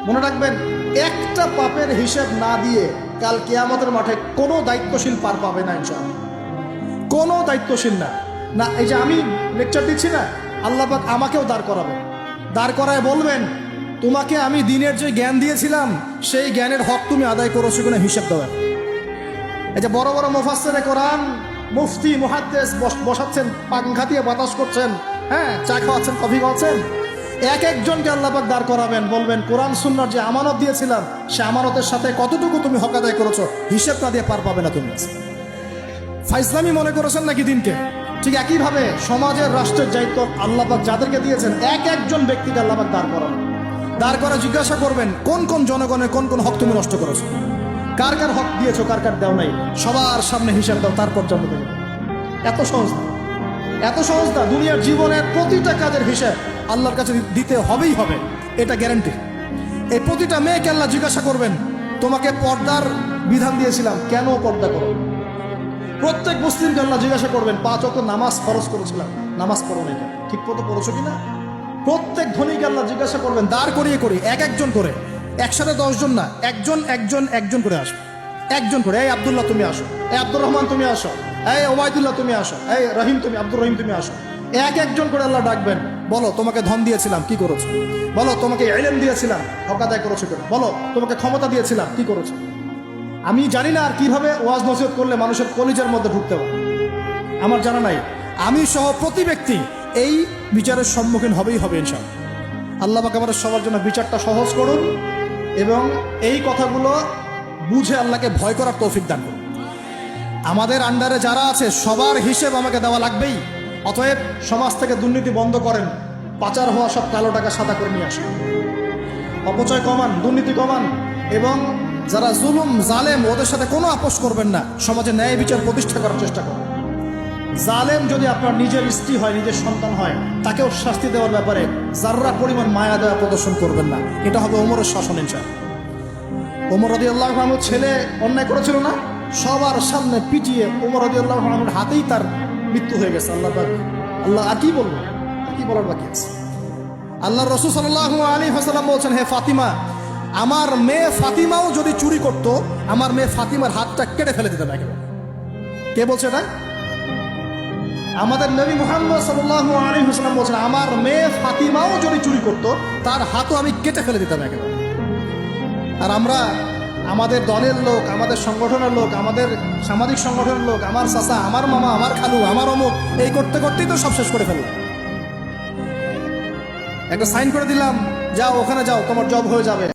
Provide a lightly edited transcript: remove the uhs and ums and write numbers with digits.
মনে রাখবেন, একটা পাপের হিসেব না দিয়ে কাল কিয়ামতের মাঠে কোনো দায়িত্বশীল পার পাবে না ইনশাআল্লাহ। কোনো দায়িত্বশীল না। না, এই যে আমি লেকচার দিচ্ছি না, আল্লাহ পাক আমাকেও দাঁড় করাবেন, দাঁড় করায় বলবেন, তোমাকে আমি দিনের যে জ্ঞান দিয়েছিলাম সেই জ্ঞানের হক তুমি আদায় করেছো কিনা হিসাব দেওয়া। এই যে বড় বড় মুফাসসিরে কোরআন, মুফতি, মুহাদ্দিস বসাচ্ছেন, পাংখা দিয়ে বাতাস করছেন, হ্যাঁ, চা খাওয়াচ্ছেন, কফি খাওয়াচ্ছেন, এক একজনকে আল্লাহ পাক দাঁড় করাবেন, বলবেন কোরআন সুন্নাহর যে আমানত দিয়েছিলাম সে আমানতের সাথে কতটুকু তুমি হক আদায় করেছো হিসাব না দিয়ে পার পাবে না তুমি। ফাইজলামি মনে করেছেন নাকি দিনকে? ঠিক একইভাবে সমাজের, রাষ্ট্রের দায়িত্ব আল্লাহ পাক যাদেরকে দিয়েছেন এক একজন ব্যক্তিকে আল্লাহ পাক দাঁড় করাবেন, দাঁড় করে জিজ্ঞাসা করবেন কোন কোন জনগণের কোন কোন হক তুমি নষ্ট করেছো, কার কার হক দিয়েছো, কার কার দেও নাই, সবার সামনে হিসাব দাও, তারপর জন্ম দেবে। এত সহজ না, এত সহজ না। দুনিয়ার জীবনের প্রতিটা কাজের হিসাব আল্লাহর কাছে দিতে হবেই হবে, এটা গ্যারান্টি। এই প্রতিটা মেয়েকে আল্লাহ জিজ্ঞাসা করবেন, তোমাকে পর্দার বিধান দিয়েছিলাম, কেন পর্দা করো? প্রত্যেক মুসলিমকে আল্লাহ জিজ্ঞাসা করবেন, 5 ওয়াক্ত নামাজ ফরজ করেছিলাম, নামাজ পড়ো না, এটা ঠিক মতো পড়েছো কিনা? প্রত্যেক ধনীকে আল্লাহ জিজ্ঞাসা করবেন, দাঁড় করিয়ে করি এক একজন করে, একসাথে 10 জন না, একজন একজন একজন করে আসো, একজন করে। এই আব্দুল্লাহ তুমি আসো, এই আব্দুর রহমান তুমি আসো, এই ওবায়দুল্লাহ তুমি আসো, এই রহিম তুমি, আব্দুর রহিম তুমি আসো। এক একজন করে আল্লাহ ডাকবেন, বলো তোমাকে ধন দিয়েছিলাম, কি করেছো? বলো তোমাকে ইলম দিয়েছিলাম, হক আদায় করেছো কিনা? বলো তোমাকে ক্ষমতা দিয়েছিলাম, কি করেছো? আমি জানি না আর কিভাবে ওয়াজ নসিহত করলে মানুষের কলিজার মধ্যে ঢুকতে পারে, আমার জানা নাই। আমি সহ প্রতি ব্যক্তি এই বিচারের সম্মুখীন হবেই হবে ইনশাআল্লাহ। আল্লাহ পাক আমাদের সবার জন্য বিচারটা সহজ করুন এবং এই কথাগুলো বুঝে আল্লাহকে ভয় করার তৌফিক দান করুন। আমাদের আন্ডারে যারা আছে সবার হিসেব আমাকে দেওয়া লাগবেই। অতএব সমাজ থেকে দুর্নীতি বন্ধ করেন, পাচার হওয়া সব কালো টাকা সাদা করে নিয়ে আসেন, অপচয় কমান, দুর্নীতি কমান, এবং যারা জুলুম জালেম ওদের সাথে কোনো আপোষ করবেন না, সমাজে ন্যায় বিচার প্রতিষ্ঠা করার চেষ্টা করবেন। জালেম যদি আপনার নিজের স্ত্রী হয়, নিজের সন্তান হয়, তাকেও শাস্তি দেওয়ার ব্যাপারে যাররা পরিমাণ মায়া দেওয়া প্রদর্শন করবেন না। এটা হবে ওমরের শাসন ইনশাআল্লাহ। ওমর রাদিয়াল্লাহু আনহু ছেলে অন্যায় করেছিল না, সবার সামনে পিটিয়ে ওমর রাদিয়াল্লাহু আনহুর হাতেই তার মৃত্যু হয়ে গেছে। আল্লাহ আর কি বলবো, আর কি বলার বাকি আছে? আল্লাহ রাসূল সাল্লাল্লাহু আলাইহি ওয়াসাল্লাম বলছেন, হে ফাতিমা, আমার মেয়ে ফাতিমাও যদি চুরি করত, আমার মেয়ে ফাতিমার হাতটা কেটে ফেলে দিতাম একেবারে। কে বলছে এটা? আমাদের নবী মুহাম্মদ সাল্লাল্লাহু আলাইহি ওয়াসাল্লাম বলছেন, আমার মেয়ে ফাতিমাও যদি চুরি করত, তার হাতও আমি কেটে ফেলে দিতাম একেবারে। আর আমরা আমাদের দলের লোক, আমাদের সংগঠনের লোক, আমাদের সামাজিক সংগঠনের লোক, আমার চাচা, আমার মামা, আমার খালু, আমার অমুক, এই করতে করতেই তো সব শেষ করে ফেললাম। একটা সাইন করে দিলাম, যাও ওখানে যাও, তোমার জব হয়ে যাবে।